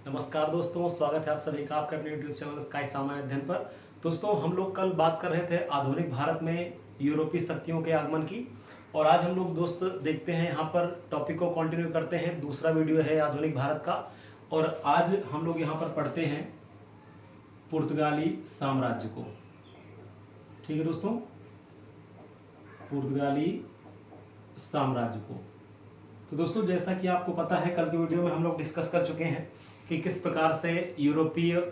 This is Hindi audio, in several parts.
नमस्कार दोस्तों, स्वागत है आप सभी का आपके अपने YouTube चैनल स्काई सामान्य अध्ययन पर। दोस्तों, हम लोग कल बात कर रहे थे आधुनिक भारत में यूरोपीय शक्तियों के आगमन की, और आज हम लोग दोस्त देखते हैं यहाँ पर टॉपिक को कंटिन्यू करते हैं। दूसरा वीडियो है आधुनिक भारत का, और आज हम लोग यहाँ पर पढ़ते हैं पुर्तगाली साम्राज्य को। ठीक है दोस्तों, पुर्तगाली साम्राज्य को। तो दोस्तों, जैसा कि आपको पता है, कल के वीडियो में हम लोग डिस्कस कर चुके हैं कि किस प्रकार से यूरोपीय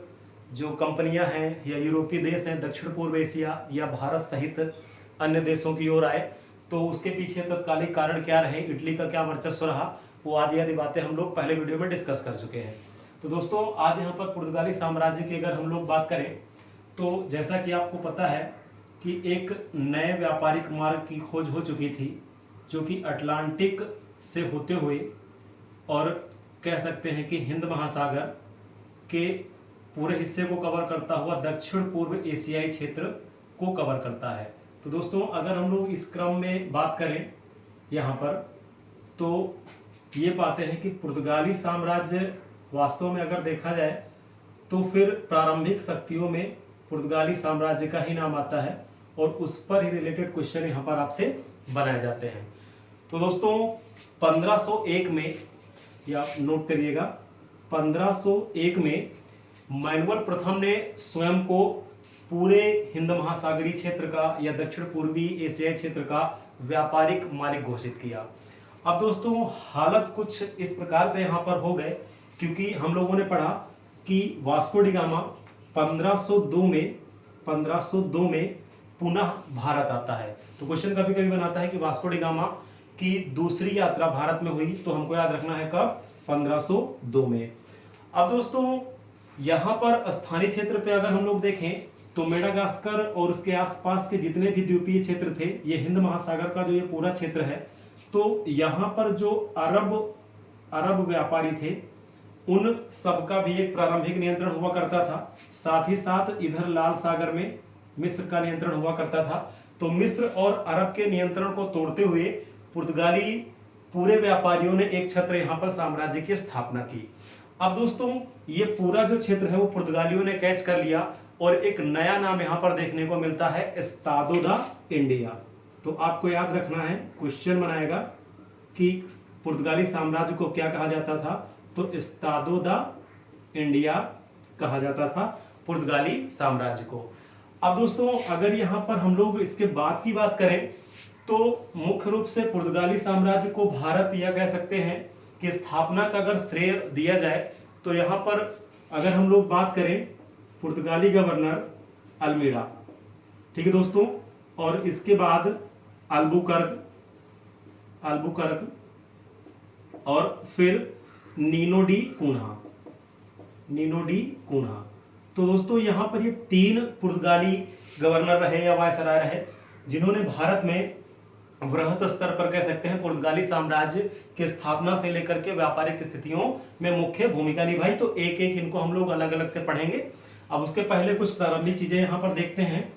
जो कंपनियां हैं या यूरोपीय देश हैं दक्षिण पूर्व एशिया या भारत सहित अन्य देशों की ओर आए, तो उसके पीछे तत्कालिक कारण क्या रहे, इटली का क्या वर्चस्व रहा, वो आदि आदि बातें हम लोग पहले वीडियो में डिस्कस कर चुके हैं। तो दोस्तों, आज यहाँ पर पुर्तगाली साम्राज्य की अगर हम लोग बात करें, तो जैसा कि आपको पता है कि एक नए व्यापारिक मार्ग की खोज हो चुकी थी, जो कि अटलांटिक से होते हुए और कह सकते हैं कि हिंद महासागर के पूरे हिस्से को कवर करता हुआ दक्षिण पूर्व एशियाई क्षेत्र को कवर करता है। तो दोस्तों, अगर हम लोग इस क्रम में बात करें यहाँ पर, तो ये पाते हैं कि पुर्तगाली साम्राज्य वास्तव में अगर देखा जाए तो फिर प्रारंभिक शक्तियों में पुर्तगाली साम्राज्य का ही नाम आता है, और उस पर ही रिलेटेड क्वेश्चन यहाँ पर आपसे बनाए जाते हैं। तो दोस्तों, 1501 में, या नोट करिएगा, 1501 में मैनुअल प्रथम ने स्वयं को पूरे हिंद महासागरीय क्षेत्र का या दक्षिण पूर्वी एशियाई क्षेत्र का व्यापारिक मालिक घोषित किया। अब दोस्तों, हालत कुछ इस प्रकार से यहाँ पर हो गए, क्योंकि हम लोगों ने पढ़ा कि वास्को डी गामा 1502 में पुनः भारत आता है। तो क्वेश्चन कभी कभी बनाता है कि वास्को डी गामा की दूसरी यात्रा भारत में हुई, तो हमको याद रखना है कब, 1502 में। अब दोस्तों, यहाँ पर स्थानीय क्षेत्र पे अगर हम लोग देखें तो मेडागास्कर और उसके आसपास के जितने भी द्वीपीय क्षेत्र थे, ये हिंद महासागर का जो ये पूरा क्षेत्र है, तो यहाँ पर जो अरब व्यापारी थे, उन सबका भी एक प्रारंभिक नियंत्रण हुआ करता था। साथ ही साथ इधर लाल सागर में मिस्र का नियंत्रण हुआ करता था। तो मिस्र और अरब के नियंत्रण को तोड़ते हुए पुर्तगाली पूरे व्यापारियों ने एक छत्र यहाँ पर साम्राज्य की स्थापना की। अब दोस्तों, ये पूरा जो क्षेत्र है वो पुर्तगालियों ने कैच कर लिया, और एक नया नाम यहाँ पर देखने को मिलता है, एस्तादो दा इंडिया। तो आपको याद रखना है, क्वेश्चन बनाएगा कि पुर्तगाली साम्राज्य को क्या कहा जाता था, तो एस्तादो दा इंडिया कहा जाता था पुर्तगाली साम्राज्य को। अब दोस्तों, अगर यहाँ पर हम लोग इसके बाद की बात करें, तो मुख्य रूप से पुर्तगाली साम्राज्य को भारत, या कह सकते हैं कि स्थापना का अगर श्रेय दिया जाए, तो यहाँ पर अगर हम लोग बात करें पुर्तगाली गवर्नर अल्मीडा, ठीक है दोस्तों, और इसके बाद अल्बुकर्क और फिर नीनो डी कून्हा। तो दोस्तों, यहाँ पर ये तीन पुर्तगाली गवर्नर रहे या वायसराय रहे, जिन्होंने भारत में वृहत स्तर पर, कह सकते हैं, पुर्तगाली साम्राज्य की स्थापना से लेकर के व्यापारिक स्थितियों में मुख्य भूमिका निभाई। तो एक एक इनको हम लोग अलग अलग से पढ़ेंगे। अब उसके पहले कुछ प्रारंभिक चीजें यहाँ पर देखते हैं।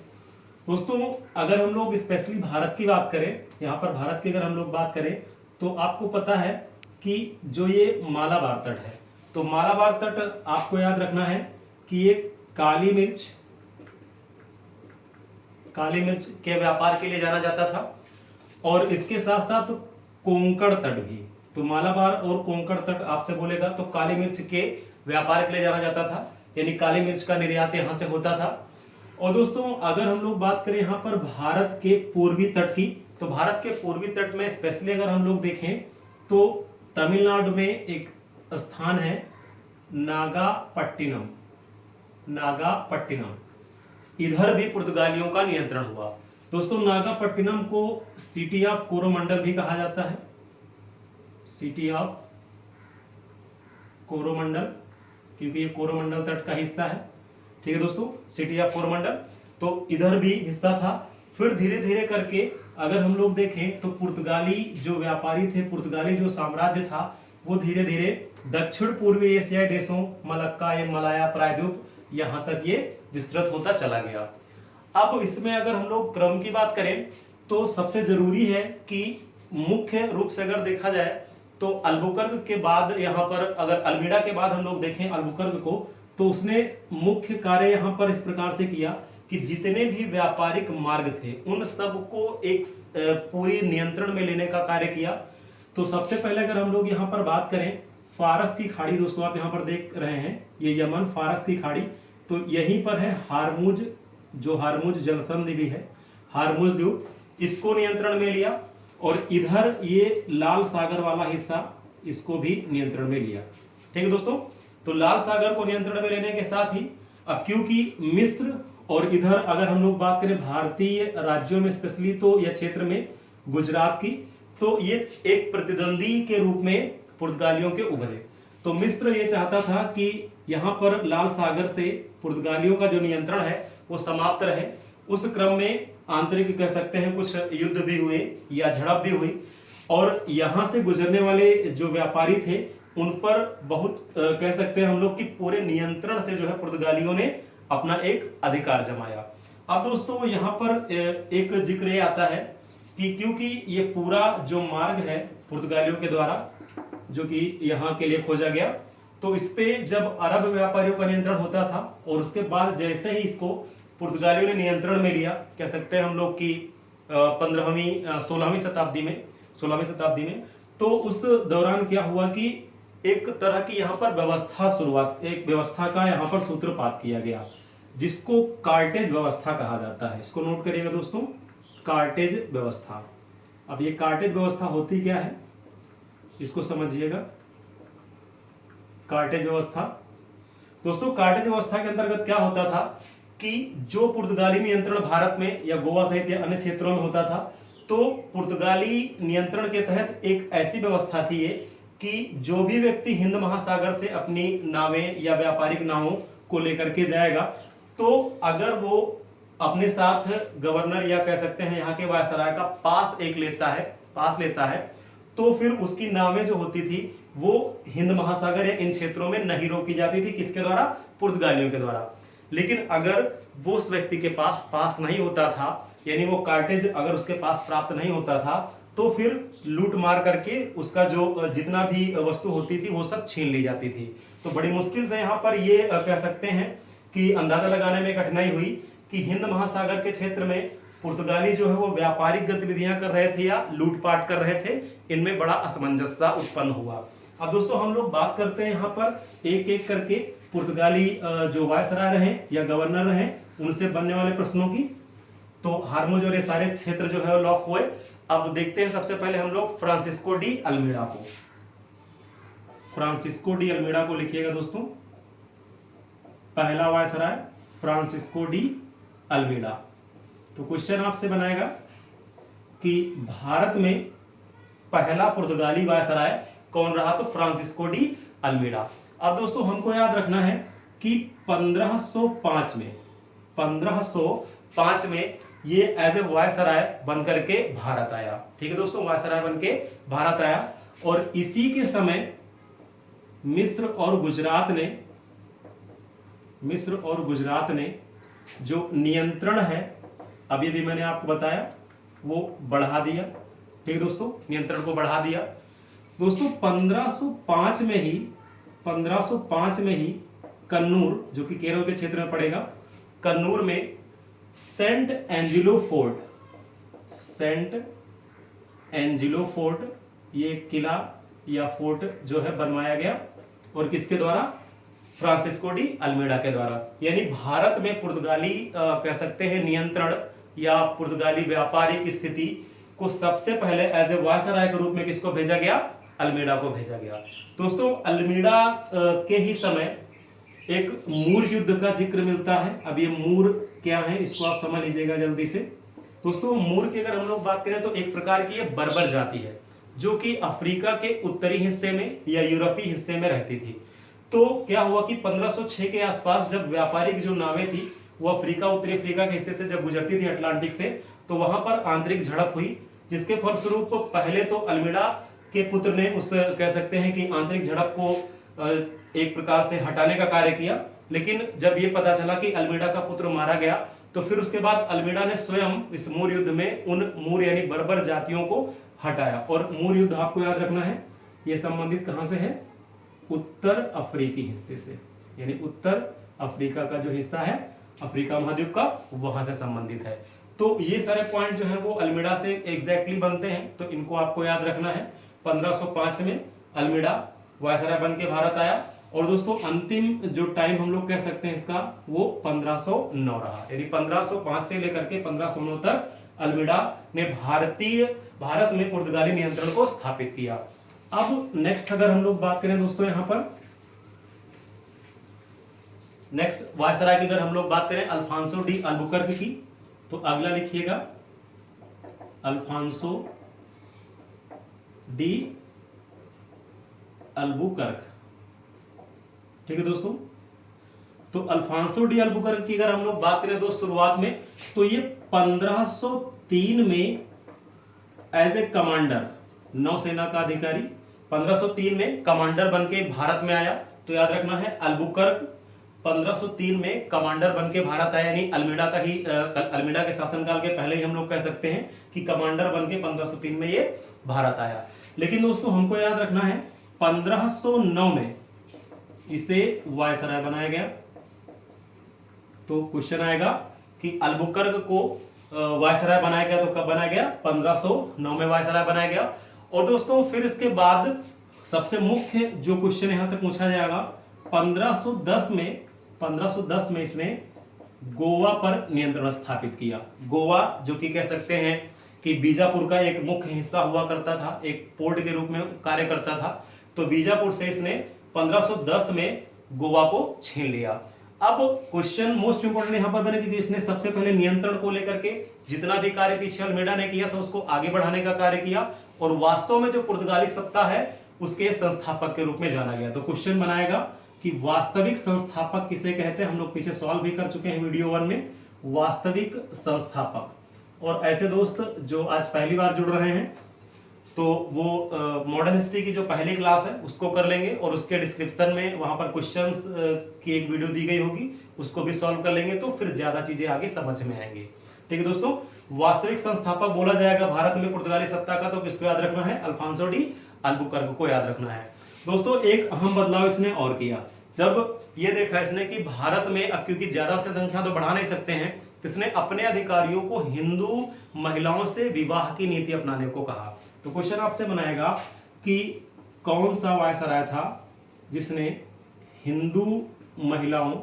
दोस्तों, अगर हम लोग स्पेशली भारत की बात करें, यहाँ पर भारत की अगर हम लोग बात करें, तो आपको पता है कि जो ये मालाबार तट है, तो मालाबार तट आपको याद रखना है कि ये काली मिर्च के व्यापार के लिए जाना जाता था, और इसके साथ साथ कोंकण तट भी। तो मालाबार और कोंकण तट आपसे बोलेगा तो काली मिर्च के व्यापार के लिए जाना जाता था, यानी काली मिर्च का निर्यात यहां से होता था। और दोस्तों, अगर हम लोग बात करें यहाँ पर भारत के पूर्वी तट की, तो भारत के पूर्वी तट में स्पेशली अगर हम लोग देखें तो तमिलनाडु में एक स्थान है नागापट्टिनम। इधर भी पुर्तगालियों का नियंत्रण हुआ। दोस्तों, नागापट्टिनम को सिटी ऑफ कोरोमंडल भी कहा जाता है, सिटी ऑफ कोरोमंडल, क्योंकि ये कोरोमंडल तट का हिस्सा है। ठीक है दोस्तों, सिटी ऑफ कोरोमंडल, तो इधर भी हिस्सा था। फिर धीरे धीरे करके अगर हम लोग देखें तो पुर्तगाली जो व्यापारी थे, पुर्तगाली जो साम्राज्य था, वो धीरे धीरे दक्षिण पूर्वी एशियाई देशों, मलक्का या मलाया प्रायद्वीप, यहां तक ये विस्तृत होता चला गया। अब इसमें अगर हम लोग क्रम की बात करें, तो सबसे जरूरी है कि मुख्य रूप से अगर देखा जाए तो अल्बुकर्क के बाद यहाँ पर अगर अल्मीडा के बाद हम लोग देखें अल्बुकर्क को, तो उसने मुख्य कार्य यहाँ पर इस प्रकार से किया कि जितने भी व्यापारिक मार्ग थे उन सबको एक पूरी नियंत्रण में लेने का कार्य किया। तो सबसे पहले अगर हम लोग यहाँ पर बात करें फारस की खाड़ी, दोस्तों आप यहाँ पर देख रहे हैं ये यमन फारस की खाड़ी, तो यहीं पर है हारमुज, जो हारमुज जलसंधि भी है, हारमुज द्वीप, इसको नियंत्रण में लिया। और इधर ये लाल सागर वाला हिस्सा, इसको भी नियंत्रण में लिया। ठीक है दोस्तों, तो लाल सागर को नियंत्रण में लेने के साथ ही अब क्योंकि मिस्र और इधर अगर हम लोग बात करें भारतीय राज्यों में स्पेशली तो यह क्षेत्र में गुजरात की, तो ये एक प्रतिद्वंदी के रूप में पुर्तगालियों के उभरे। तो मिस्र ये चाहता था कि यहाँ पर लाल सागर से पुर्तगालियों का जो नियंत्रण है वो समाप्त रहे। उस क्रम में आंतरिक कह सकते हैं कुछ युद्ध भी हुए या झड़प भी हुई, और यहाँ से गुजरने वाले जो व्यापारी थे उन पर बहुत कह सकते हैं हम लोग कि पूरे नियंत्रण से जो है पुर्तगालियों ने अपना एक अधिकार जमाया। अब दोस्तों यहाँ पर एक जिक्र ये आता है कि क्योंकि ये पूरा जो मार्ग है पुर्तगालियों के द्वारा जो कि यहाँ के लिए खोजा गया, तो इस पे जब अरब व्यापारियों का नियंत्रण होता था और उसके बाद जैसे ही इसको पुर्तगालियों ने नियंत्रण में लिया, कह सकते हैं हम लोग कि 16वीं शताब्दी में, तो उस दौरान क्या हुआ कि एक तरह की यहाँ पर एक व्यवस्था का यहाँ पर सूत्रपात किया गया, जिसको कार्टेज व्यवस्था कहा जाता है। इसको नोट करिएगा दोस्तों, कार्टेज व्यवस्था। अब ये कार्टेज व्यवस्था होती क्या है इसको समझिएगा। कार्टेज व्यवस्था दोस्तों, कार्टेज व्यवस्था के अंतर्गत क्या होता था कि जो पुर्तगाली नियंत्रण भारत में या गोवा सहित या अन्य क्षेत्रों में होता था, तो पुर्तगाली नियंत्रण के तहत एक ऐसी व्यवस्था थी ये कि जो भी व्यक्ति हिंद महासागर से अपनी नावें या व्यापारिक नावों को लेकर के जाएगा, तो अगर वो अपने साथ गवर्नर या कह सकते हैं यहाँ के वायसराय का पास लेता है, तो फिर उसकी नावें जो होती थी वो हिंद महासागर या इन क्षेत्रों में नहीं रोकी जाती थी। किसके द्वारा? पुर्तगालियों के द्वारा। लेकिन अगर वो उस व्यक्ति के पास नहीं होता था, यानी वो कार्टेज अगर उसके पास प्राप्त नहीं होता था, तो फिर लूट मार करके उसका जो जितना भी वस्तु होती थी वो सब छीन ली जाती थी। तो बड़ी मुश्किल से यहाँ पर ये कह सकते हैं कि अंदाजा लगाने में कठिनाई हुई कि हिंद महासागर के क्षेत्र में पुर्तगाली जो है वो व्यापारिक गतिविधियां कर रहे थे या लूटपाट कर रहे थे, इनमें बड़ा असमंजस उत्पन्न हुआ। अब दोस्तों हम लोग बात करते हैं यहाँ पर एक एक करके पुर्तगाली जो वायसराय रहे या गवर्नर रहे उनसे बनने वाले प्रश्नों की। तो हारमुज और ये सारे क्षेत्र जो है लॉक हुए। अब देखते हैं सबसे पहले हम लोग फ्रांसिस्को डी अल्मीडा को। फ्रांसिस्को डी अल्मीडा को लिखिएगा दोस्तों, पहला वायसराय फ्रांसिस्को डी अल्मीडा। तो क्वेश्चन आपसे बनाएगा कि भारत में पहला पुर्तगाली वायसराय कौन रहा? तो फ्रांसिस्को डी अल्मीडा। अब दोस्तों हमको याद रखना है कि 1505 में ये एज ए वायसराय बनकर के भारत आया। ठीक है दोस्तों, वायसराय बनके भारत आया। और इसी के समय मिस्र और गुजरात ने जो नियंत्रण है, अभी भी मैंने आपको बताया, वो बढ़ा दिया। ठीक है दोस्तों, नियंत्रण को बढ़ा दिया। दोस्तों 1505 में ही कन्नूर, जो कि केरल के क्षेत्र में पड़ेगा, कन्नूर में सेंट एंजिलो फोर्ट ये किला या फोर्ट जो है बनवाया गया। और किसके द्वारा? फ्रांसिस्को डी अल्मीडा के द्वारा। यानी भारत में पुर्तगाली कह सकते हैं नियंत्रण या पुर्तगाली व्यापारिक स्थिति को सबसे पहले एज ए वायसराय के रूप में किसको भेजा गया? अल्मीडा को भेजा गया। दोस्तों अल्मीडा के ही समय एक मूर युद्ध का जिक्र मिलता है। अब ये मूर क्या है इसको आप समझ लीजिएगा जल्दी से। दोस्तों मूर की अगर हम लोग बात करें तो एक प्रकार की ये बर्बर जाति है जो कि अफ्रीका के उत्तरी हिस्से में या यूरोपीय हिस्से में रहती थी। तो क्या हुआ कि 1506 के आसपास जब व्यापारिक जो नावें थी वो उत्तरी अफ्रीका के हिस्से से जब गुजरती थी अटलांटिक से, तो वहां पर आंतरिक झड़प हुई, जिसके फलस्वरूप पहले तो अल्मीडा के पुत्र ने उस कह सकते हैं कि आंतरिक झड़प को एक प्रकार से हटाने का कार्य किया। लेकिन जब ये पता चला कि अल्मीडा का पुत्र मारा गया, तो फिर उसके बाद अल्मीडा ने स्वयं इस मूर युद्ध में उन मूर यानी बर्बर जातियों को हटाया। और मूर युद्ध आपको याद रखना है ये संबंधित कहां से है? उत्तर अफ्रीकी हिस्से से, यानी उत्तर अफ्रीका का जो हिस्सा है अफ्रीका महाद्वीप का, वहां से संबंधित है। तो ये सारे पॉइंट जो है वो अल्मीडा से एग्जैक्टली बनते हैं, तो इनको आपको याद रखना है। 1505 में अल्मीडा वायसराय बन के भारत आया, और दोस्तों अंतिम जो टाइम हम लोग कह सकते हैं इसका, वो 1509 रहा। यानी 1505 से लेकर के 1509 तक अल्मीडा ने भारत में पुर्तगाली नियंत्रण को स्थापित किया। अब नेक्स्ट अगर हम लोग बात करें दोस्तों, यहां पर नेक्स्ट वायसराय की अगर हम लोग बात करें अल्फांसो डी अल्बुकर्क की, तो अगला लिखिएगा अल्फांसो डी अल्बुकर्क। ठीक है दोस्तों, तो अल्फांसो डी अल्बुकर्क की अगर हम लोग बात करें दोस्त शुरुआत में, तो ये 1503 में एज ए कमांडर, नौसेना का अधिकारी, 1503 में कमांडर बनके भारत में आया। तो याद रखना है अल्बुकर्क 1503 में कमांडर बनके भारत आया, यानी अल्मीडा के शासनकाल के पहले ही हम लोग कह सकते हैं कि कमांडर बनके 1503 में ये भारत आया। लेकिन दोस्तों हमको याद रखना है 1509 में इसे वायसराय बनाया गया। तो क्वेश्चन आएगा कि अल्बुकर्क को वायसराय बनाया गया, तो कब बनाया गया? 1509 में वायसराय बनाया गया। और दोस्तों फिर इसके बाद सबसे मुख्य जो क्वेश्चन यहां से पूछा जाएगा, 1510 में इसने गोवा पर नियंत्रण स्थापित किया। गोवा जो कि कह सकते हैं कि बीजापुर का एक मुख्य हिस्सा हुआ करता था, एक पोर्ट के रूप में कार्य करता था। तो बीजापुर से इसने 1510 में गोवा को छीन लिया। अब क्वेश्चन मोस्ट इंपोर्टेंट यहां पर बने, क्योंकि इसने सबसे पहले नियंत्रण को लेकर के जितना भी कार्य पीछे अल्मीडा ने किया था उसको आगे बढ़ाने का कार्य किया, और वास्तव में जो पुर्तगाली सत्ता है उसके संस्थापक के रूप में जाना गया। तो क्वेश्चन बनाएगा कि वास्तविक संस्थापक किसे कहते हैं? हम लोग पीछे सॉल्व भी कर चुके हैं वीडियो 1 में, वास्तविक संस्थापक। और ऐसे दोस्त जो आज पहली बार जुड़ रहे हैं, तो वो मॉडर्न हिस्ट्री की जो पहली क्लास है उसको कर लेंगे, और उसके डिस्क्रिप्शन में वहां पर क्वेश्चंस की एक वीडियो दी गई होगी, उसको भी सॉल्व कर लेंगे, तो फिर ज्यादा चीजें आगे समझ में आएंगे। ठीक है दोस्तों, वास्तविक संस्थापक बोला जाएगा भारत में पुर्तगाली सत्ता का, तो किसको याद रखना है? अल्फांसो डी अल्बुकर्क को याद रखना है। दोस्तों एक अहम बदलाव इसने और किया, जब ये देखा इसने कि भारत में अब क्योंकि ज्यादा से संख्या तो बढ़ा नहीं सकते हैं, तो इसने अपने अधिकारियों को हिंदू महिलाओं से विवाह की नीति अपनाने को कहा। तो क्वेश्चन आपसे बनाएगा कि कौन सा वायसराय था जिसने हिंदू महिलाओं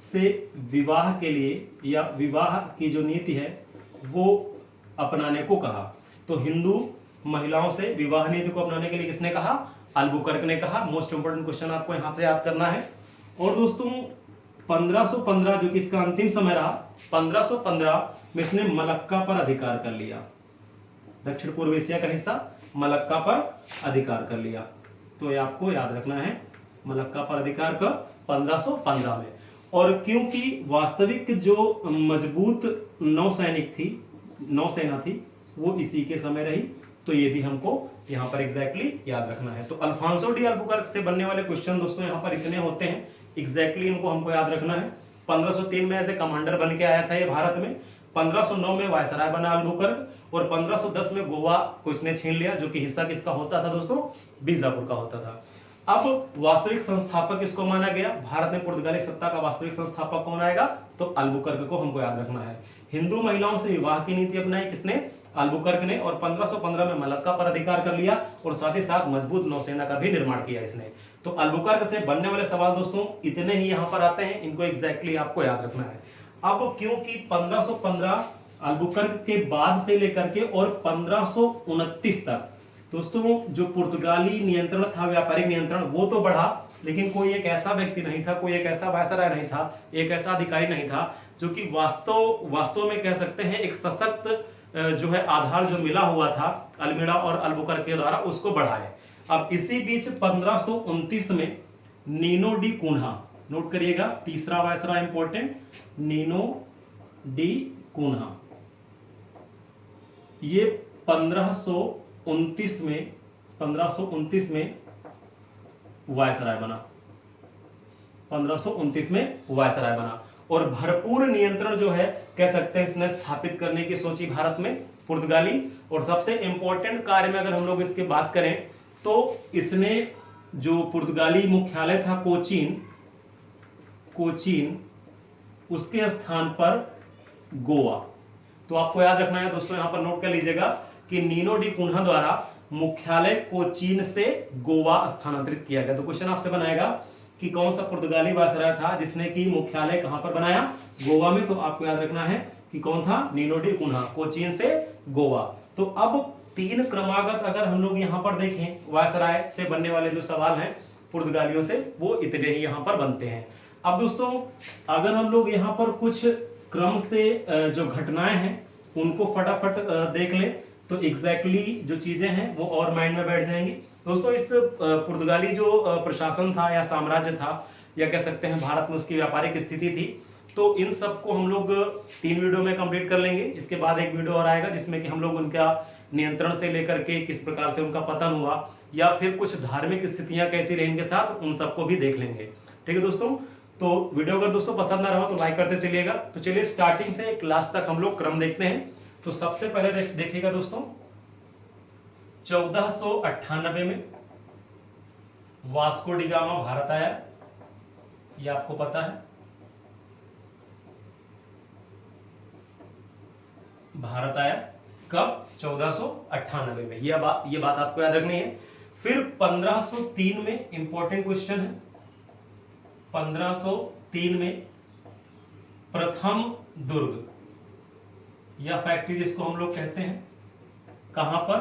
से विवाह के लिए, या विवाह की जो नीति है वो अपनाने को कहा? तो हिंदू महिलाओं से विवाह नीति को अपनाने के लिए किसने कहा? अल्बुकर्क ने कहा। मोस्ट इंपोर्टेंट क्वेश्चन आपको यहां से याद करना है। और दोस्तों 1515 जो कि इसका अंतिम समय रहा, 1515 में इसने मलक्का पर अधिकार कर लिया, दक्षिण पूर्व एशिया का हिस्सा मलक्का पर अधिकार कर लिया। तो ये आपको याद रखना है, मलक्का पर अधिकार का 1515 में। और क्योंकि वास्तविक जो मजबूत नौसेना थी वो इसी के समय रही, तो ये भी हमको यहां पर एग्जैक्टली याद रखना है। तो अल्फांसो डी अल्बुकर्क से बनने वाले क्वेश्चन दोस्तों यहां पर इतने होते हैं, एग्जैक्टली इनको हमको याद रखना है। 1503 में एज ए कमांडर बन के आया था ये भारत में, 1509 में वायसराय बना अल्बुकर्क, और 1510 में गोवा को इसने छीन लिया, जो कि हिस्सा किसका होता था दोस्तों? बीजापुर का होता था। अब वास्तविक संस्थापक किसको माना गया? भारत में पुर्तगाली सत्ता का वास्तविक संस्थापक कौन आएगा? तो अल्बुकर्क को हमको याद रखना है। हिंदू महिलाओं से विवाह की नीति अपनाई किसने? अल्बुकर्क ने, और 1515 में मलक्का पर अधिकार कर लिया, और साथ ही साथ मजबूत नौसेना का भी निर्माण किया इसने। तो अल्बुकर्क से बनने वाले सवाल दोस्तों इतने ही यहां पर आते हैं, इनको एग्जैक्टली आपको याद रखना है। अब क्योंकि 1515 अल्बुकर्क के बाद से लेकर के और 1529 तक दोस्तों जो पुर्तगाली नियंत्रण था, व्यापारिक नियंत्रण, वो तो बढ़ा, लेकिन कोई एक ऐसा व्यक्ति नहीं था, कोई एक ऐसा वायसराय नहीं था, एक ऐसा अधिकारी नहीं था जो कि वास्तव में कह सकते हैं एक सशक्त जो है आधार जो मिला हुआ था अल्मीडा और अल्बुकर्क के द्वारा, उसको बढ़ाए। अब इसी बीच 1529 में नीनो डी कुन्हा, नोट करिएगा, तीसरा viceroy important, Nino da Cunha, ये 1529 में वायसराय बना, 1529 में वायसराय बना, और भरपूर नियंत्रण जो है कह सकते हैं इसने स्थापित करने की सोची भारत में, पुर्तगाली। और सबसे इंपॉर्टेंट कार्य में अगर हम लोग इसके बात करें तो इसने जो पुर्तगाली मुख्यालय था कोचीन उसके स्थान पर गोवा। तो आपको याद रखना है दोस्तों, यहां पर नोट कर लीजिएगा कि नीनो डी कुन्हा द्वारा मुख्यालय कोचीन से गोवा स्थानांतरित किया गया। तो क्वेश्चन आपसे बनाएगा कि कौन सा पुर्तगाली वायसराय था जिसने की मुख्यालय कहां पर बनाया, गोवा में। तो आपको याद रखना है कि कौन था, नीनो डी कुन्हा, कोचीन से गोवा। तो अब 3 क्रमागत अगर हम लोग यहां पर देखें वायसराय से बनने वाले जो सवाल हैं पुर्तगालियों से, वो इतने ही यहां पर बनते हैं। अब दोस्तों अगर हम लोग यहां पर कुछ क्रम से जो घटनाएं हैं उनको फटाफट देख लें तो एग्जैक्टली जो चीजें हैं वो और माइंड में बैठ जाएंगी। दोस्तों इस पुर्तगाली जो प्रशासन था या साम्राज्य था या कह सकते हैं भारत में उसकी व्यापारिक स्थिति थी, तो इन सब को हम लोग 3 वीडियो में कंप्लीट कर लेंगे। इसके बाद एक वीडियो और आएगा जिसमें कि हम लोग उनका नियंत्रण से लेकर के किस प्रकार से उनका पतन हुआ या फिर कुछ धार्मिक स्थितियां कैसी रही इनके साथ, उन सबको भी देख लेंगे। ठीक है दोस्तों, तो वीडियो अगर दोस्तों पसंद ना रहा तो लाइक करते चलिएगा। तो चलिए स्टार्टिंग से लास्ट तक हम लोग क्रम देखते हैं। तो सबसे पहले देखिएगा दोस्तों 1498 में वास्को डी गामा भारत आया, ये आपको पता है। भारत आया कब, 1498 में, ये बात आपको याद रखनी है। फिर 1503 में इंपॉर्टेंट क्वेश्चन है, 1503 में प्रथम दुर्ग या फैक्ट्री जिसको हम लोग कहते हैं, कहां पर,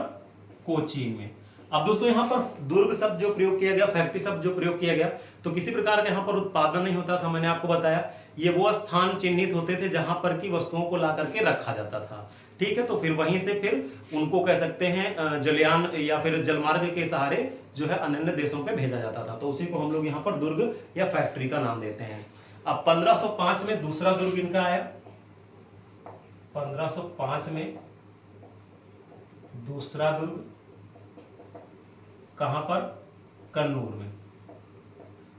कोचीन में। अब दोस्तों यहां पर दुर्ग शब्द जो प्रयोग किया गया, फैक्ट्री शब्द जो प्रयोग किया गया, तो किसी प्रकार का यहां पर उत्पादन नहीं होता था। मैंने आपको बताया ये वो स्थान चिन्हित होते थे जहां पर की वस्तुओं को ला करके रखा जाता था। ठीक है, तो फिर वहीं से फिर उनको कह सकते हैं जलयान या फिर जलमार्ग के सहारे जो है अन्य देशों पे भेजा जाता था। तो उसी को हम लोग यहाँ पर दुर्ग या फैक्ट्री का नाम देते हैं। अब 1505 में दूसरा दुर्ग इनका आया, 1505 में दूसरा दुर्ग कहां पर, कन्नूर में।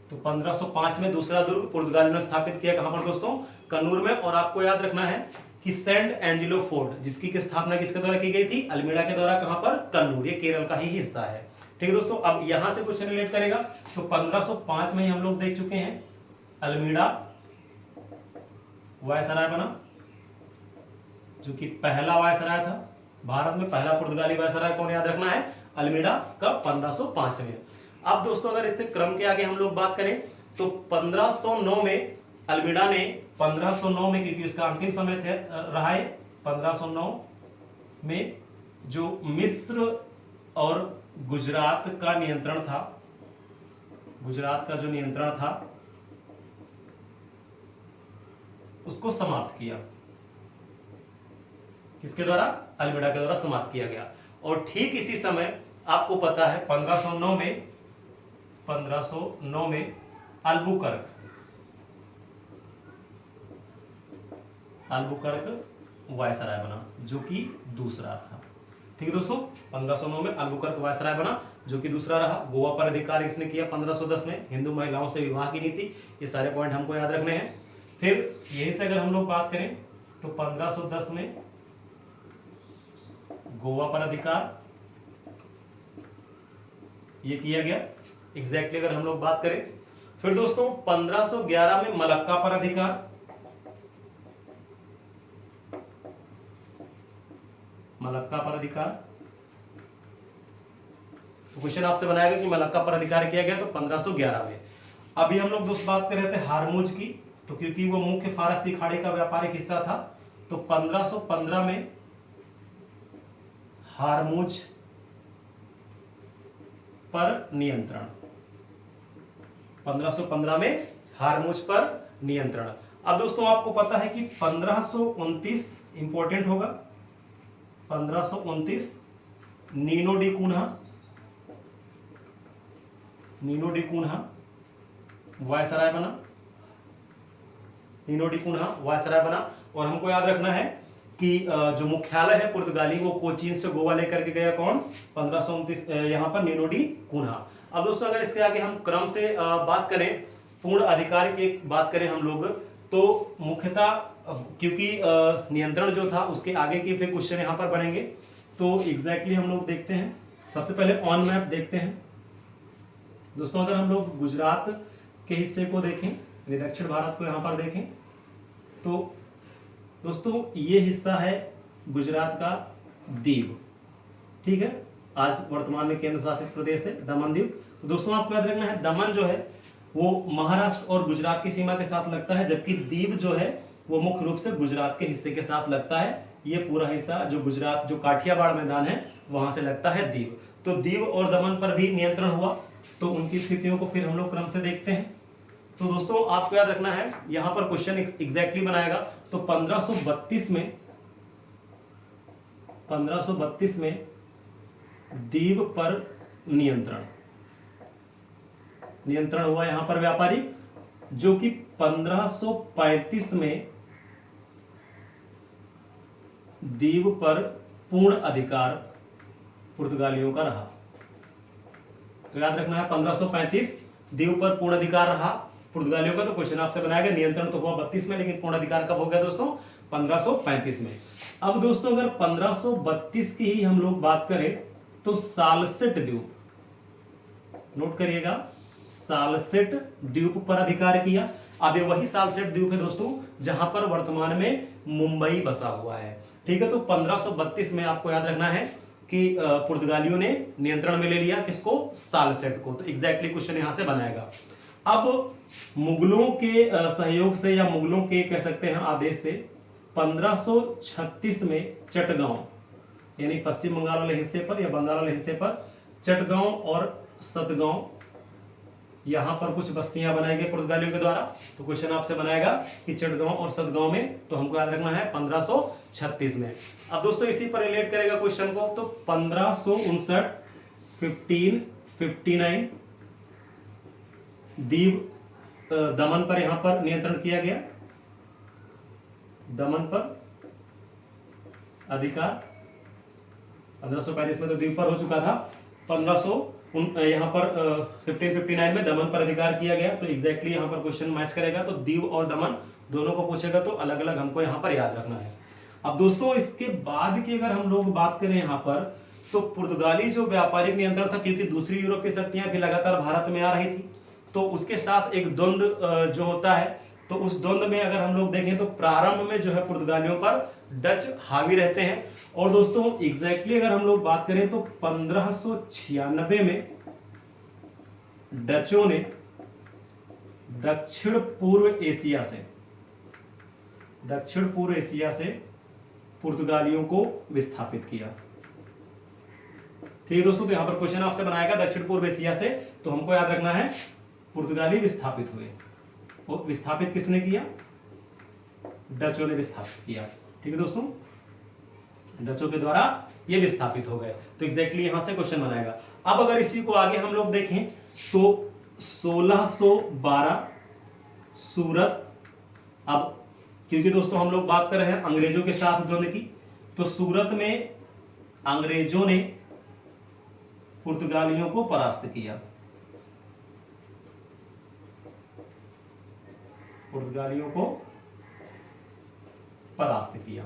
तो 1505 में दूसरा दुर्ग पुर्तगालियों ने स्थापित किया, कहां पर दोस्तों, कन्नूर में। और आपको याद रखना है कि सेंट एंजिलो फोर्ट जिसकी की स्थापना किसके द्वारा की गई थी, अल्मीड़ा के द्वारा, कहां पर, कन्नूर, ये केरल का ही हिस्सा है। ठीक है दोस्तों, अब यहां से क्वेश्चन रिलेट करेगा। तो 1505 में ही हम लोग देख चुके हैं अल्मीड़ा वायसराय बना, जो कि पहला वायसराय था भारत में। पहला पुर्तगाली वायसराय कौन, याद रखना है, अल्मीड़ा, कब, 1505 में। अब दोस्तों अगर इससे क्रम के आगे हम लोग बात करें तो 1509 में अल्मीड़ा ने, 1509 में, क्योंकि इसका अंतिम समय रहा है, 1509 में जो मिस्र और गुजरात का नियंत्रण था, गुजरात का जो नियंत्रण था उसको समाप्त किया। किसके द्वारा, अल्मीड़ा के द्वारा समाप्त किया गया। और ठीक इसी समय आपको पता है 1509 में अल्बुकर्क वायसराय बना, जो कि दूसरा रहा। ठीक है दोस्तों, 1509 में अल्बुकर्क वायसराय बना, जो कि दूसरा रहा। गोवा पर अधिकार इसने किया 1510 में, हिंदू महिलाओं से विवाह की नीति, ये सारे पॉइंट हमको याद रखने हैं। फिर यही से अगर हम लोग बात करें तो 1510 में गोवा पर अधिकार ये किया गया, एग्जैक्टली अगर हम लोग बात करें। फिर दोस्तों 1511 में मलक्का पर अधिकार, मलक्का पर अधिकार। तो क्वेश्चन आपसे बनाएगा कि मलक्का पर अधिकार किया गया, तो 1511 में। अभी हम लोग दोस्त बात कर रहे थे हारमुज की, तो क्योंकि वो मुख्य फारस की खाड़ी का व्यापारिक हिस्सा था, तो 1515 में हारमुज पर नियंत्रण, 1515 में हारमुज पर नियंत्रण। अब दोस्तों आपको पता है कि 1529 इंपॉर्टेंट होगा, 1529 नीनो डी कुन्हा वायसराय बना, नीनो डी कुन्हा वायसराय बना। और हमको याद रखना है कि जो मुख्यालय है पुर्तगाली वो कोचीन से गोवा लेकर के गया, कौन, 1529 यहाँ पर नीनो डी कुन्हा। अब दोस्तों अगर इसके आगे हम क्रम से बात करें, पूर्ण अधिकार की बात करें हम लोग, तो मुख्यतः क्योंकि नियंत्रण जो था उसके आगे के फिर क्वेश्चन यहाँ पर बनेंगे, तो एग्जैक्टली हम लोग देखते हैं। सबसे पहले ऑन मैप देखते हैं दोस्तों। अगर हम लोग गुजरात के हिस्से को देखें, दक्षिण भारत को यहाँ पर देखें, तो दोस्तों ये हिस्सा है गुजरात का दीव, ठीक है। आज वर्तमान में केंद्र शासित प्रदेश है दमन दीव। तो दोस्तों आपको याद रखना है, दमन जो है वो महाराष्ट्र और गुजरात की सीमा के साथ लगता है, जबकि दीव जो है वो मुख्य रूप से गुजरात के हिस्से के साथ लगता है। ये पूरा हिस्सा जो गुजरात, जो काठियावाड़ मैदान है वहां से लगता है दीव। तो दीव और दमन पर भी नियंत्रण हुआ, तो उनकी स्थितियों को फिर हम लोग क्रम से देखते हैं। तो दोस्तों आपको याद रखना है, यहां पर क्वेश्चन एग्जैक्टली बनाएगा। तो 1532 में दीव पर नियंत्रण हुआ यहां पर व्यापारी, जो कि 1535 में दीव पर पूर्ण अधिकार पुर्तगालियों का रहा। तो याद रखना है 1535 दीव पर पूर्ण अधिकार रहा पुर्तगालियों का। तो क्वेश्चन आपसे बनाएगा, नियंत्रण तो हुआ 32 में, लेकिन पूर्ण अधिकार कब हो गया दोस्तों? 1535 में। अब दोस्तों अगर 1532 की ही हम लोग बात करें तो सालसेट द्वीप, नोट करिएगा, सालसेट द्वीप पर अधिकार किया। अब ये वही सालसेट द्वीप है दोस्तों जहां पर वर्तमान में मुंबई बसा हुआ है, ठीक है। तो 1532 में आपको याद रखना है कि पुर्तगालियों ने नियंत्रण में ले लिया किसको? सालसेट को। तो एग्जैक्टली क्वेश्चन यहां से बनाएगा। अब मुगलों के सहयोग से या मुगलों के कह सकते हैं आदेश से 1536 में चटगांव, यानी पश्चिम बंगाल वाले हिस्से पर या बंगाल वाले हिस्से पर चटगांव और सतगांव, यहां पर कुछ बस्तियां बनाई गई पुर्तगालियों के द्वारा। तो क्वेश्चन आपसे बनाएगा कि चटगांव और सतगांव में, तो हमको याद रखना है 1536 में। अब दोस्तों इसी पर रिलेट करेगा क्वेश्चन को, तो 1559 1559 दीव दमन पर यहां पर नियंत्रण किया गया, दमन पर अधिकार। 1535 में तो दीव पर हो चुका था, 1500 यहां पर 1559 में दमन पर अधिकार किया गया। तो एग्जैक्टली यहां पर क्वेश्चन मैच करेगा। तो दीव और दमन दोनों को पूछेगा, तो अलग अलग हमको यहां पर याद रखना है। अब दोस्तों इसके बाद की अगर हम लोग बात करें यहां पर, तो पुर्तगाली जो व्यापारिक नियंत्रण था, क्योंकि दूसरी यूरोपीय शक्तियां भी लगातार भारत में आ रही थी, तो उसके साथ एक द्वंद्व जो होता है, तो उस द्वंद्व में अगर हम लोग देखें तो प्रारंभ में जो है पुर्तगालियों पर डच हावी रहते हैं। और दोस्तों एग्जैक्टली अगर हम लोग बात करें तो 1596 में डचों ने दक्षिण पूर्व एशिया से पुर्तगालियों को विस्थापित किया, ठीक है दोस्तों। तो यहां पर क्वेश्चन आपसे बनाएगा दक्षिण पूर्व एशिया से, तो हमको याद रखना है पुर्तगाली विस्थापित हुए। और विस्थापित किसने किया? डचों ने विस्थापित किया, ठीक है दोस्तों, डचों के द्वारा ये विस्थापित हो गए। तो एग्जैक्टली यहां से क्वेश्चन बनाएगा। अब अगर इसी को आगे हम लोग देखें तो 1612 सूरत, अब क्योंकि दोस्तों हम लोग बात कर रहे हैं अंग्रेजों के साथ द्वंद्व की, तो सूरत में अंग्रेजों ने पुर्तगालियों को परास्त किया, पुर्तगालियों को परास्त किया,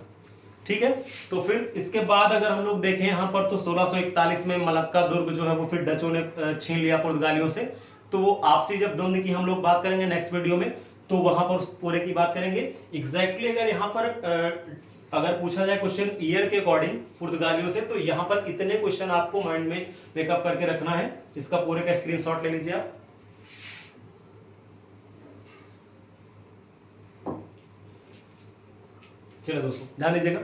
ठीक है। तो फिर इसके बाद अगर हम लोग देखें यहां पर, तो 1641 में मलक्का दुर्ग जो है वो फिर डचों ने छीन लिया पुर्तगालियों से। तो वो आपसी जब द्वंद्व की हम लोग बात करेंगे नेक्स्ट वीडियो में, तो वहां पर उस पूरे की बात करेंगे। एग्जैक्टली अगर यहां पर अगर पूछा जाए क्वेश्चन ईयर के अकॉर्डिंग पुर्तगालियों से, तो यहां पर इतने क्वेश्चन आपको माइंड में मेकअप करके रखना है। इसका पूरे का स्क्रीनशॉट ले लीजिए आप। चलो दोस्तों ध्यान दीजिएगा।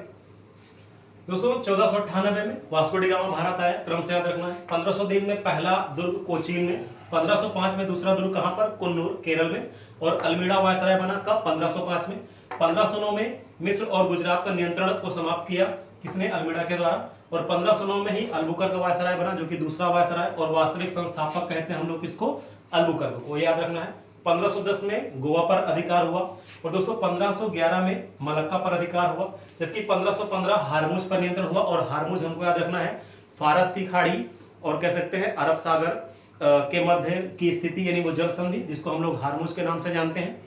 दोस्तों 1498 में वास्को डी गामा भारत आया, क्रम से याद रखना है। 1503 में पहला दुर्ग कोचीन में, 1505 में दूसरा दुर्ग कहां पर? कुन्नूर केरल में। और अल्मीड़ा वायसराय बना कब? 1505 में। 1509 में मिस्र और गुजरात पर नियंत्रण को समाप्त किया, किसने? अल्मीड़ा के द्वारा। और 1509 में ही अल्बुकर्क का वायसराय बना, जो कि दूसरा वायसराय, और वास्तविक संस्थापक कहते हैं हम लोग किसको? अल्बुकर्क को, याद रखना है। 1510 में गोवा पर अधिकार हुआ। और दोस्तों 1511 में मलक्का पर अधिकार हुआ, जबकि 1515 हारमुज पर नियंत्रण हुआ। और हारमुज हमको याद रखना है फारस की खाड़ी और कह सकते हैं अरब सागर के मध्य की स्थिति, यानी वो जल संधि जिसको हम लोग हारमुज के नाम से जानते हैं।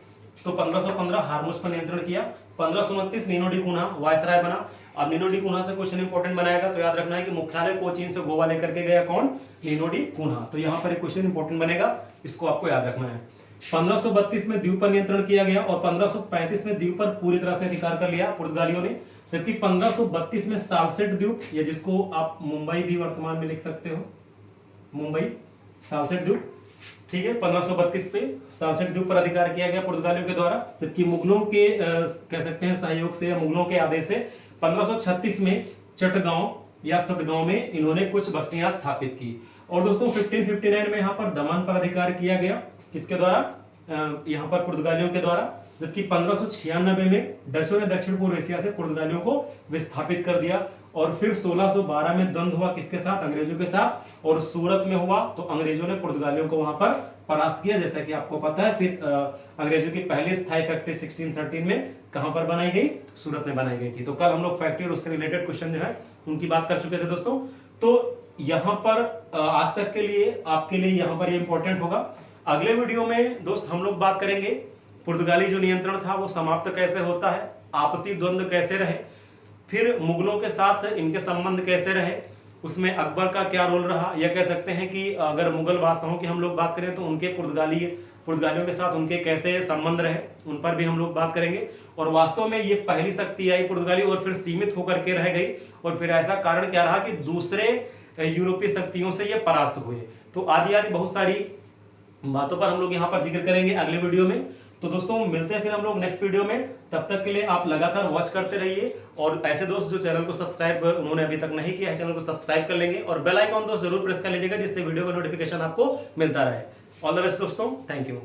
तो 1515 हार्मोस पर नियंत्रण किया। 1529 नीनो डी कून्हा वायसराय बना। अब नीनो डी कून्हा से क्वेश्चन इंपॉर्टेंट बनाएगा, तो याद रखना है कि मुख्यालय कोचीन से गोवा लेकर के गया कौन? Nino de Cunha. तो यहाँ पर एक क्वेश्चन इंपॉर्टेंट बनेगा, इसको आपको याद रखना है। 1532 में द्वीप पर नियंत्रण किया गया और 1535 में द्वीप पर पूरी तरह से अधिकार कर लिया पुर्तगालियों ने। जबकि 1532 में साल्सेट द्वीप, या जिसको आप मुंबई भी वर्तमान में लिख सकते हो, मुंबई साल्सेट द्वीप, ठीक है, 1532 पे साल्सेट द्वीप पर अधिकार किया गया पुर्तगालियों के द्वारा। जबकि मुगलों के कह सकते हैं सहयोग से या मुगलों के आदेश से 1536 में चटगांव या सदगांव में इन्होंने कुछ बस्तियां स्थापित की। और दोस्तों 1559 में यहाँ पर दमन पर अधिकार किया गया, किसके द्वारा? यहाँ पर पुर्तगालियों के द्वारा। जबकि 1596 में डचों ने दक्षिण पूर्व एशिया से पुर्तगालियों को विस्थापित कर दिया। और फिर 1612 में द्वंद्व हुआ, किसके साथ? अंग्रेजों के साथ, और सूरत में हुआ, तो अंग्रेजों ने पुर्तगालियों को वहां पर परास्त किया, जैसा कि आपको पता है। फिर अंग्रेजों की पहली स्थायी फैक्ट्री 1613 में कहां पर बनाई गई? सूरत में बनाई गई थी। तो कल हम लोग फैक्ट्री और उससे रिलेटेड क्वेश्चन जो है उनकी बात कर चुके थे दोस्तों। तो यहाँ पर आज तक के लिए आपके लिए यहाँ पर ये इंपॉर्टेंट होगा। अगले वीडियो में दोस्त हम लोग बात करेंगे पुर्तगाली जो नियंत्रण था वो समाप्त कैसे होता है, आपसी द्वंद्व कैसे रहे, फिर मुगलों के साथ इनके संबंध कैसे रहे, उसमें अकबर का क्या रोल रहा, या कह सकते हैं कि अगर मुगल बादशाहों की हम लोग बात करें तो उनके पुर्तगालियों के साथ उनके कैसे संबंध रहे, उन पर भी हम लोग बात करेंगे। और वास्तव में ये पहली शक्ति आई पुर्तगाली और फिर सीमित होकर के रह गई, और फिर ऐसा कारण क्या रहा कि दूसरे यूरोपीय शक्तियों से ये परास्त हुए। तो आदि आदि बहुत सारी बातों पर हम लोग यहाँ पर जिक्र करेंगे अगले वीडियो में। तो दोस्तों मिलते हैं फिर हम लोग नेक्स्ट वीडियो में, तब तक के लिए आप लगातार वॉच करते रहिए। और ऐसे दोस्त जो चैनल को सब्सक्राइब उन्होंने अभी तक नहीं किया है, चैनल को सब्सक्राइब कर लेंगे और बेल आइकॉन दोस्त जरूर प्रेस कर लीजिएगा, जिससे वीडियो का नोटिफिकेशन आपको मिलता रहे। ऑल द बेस्ट दोस्तों, थैंक यू।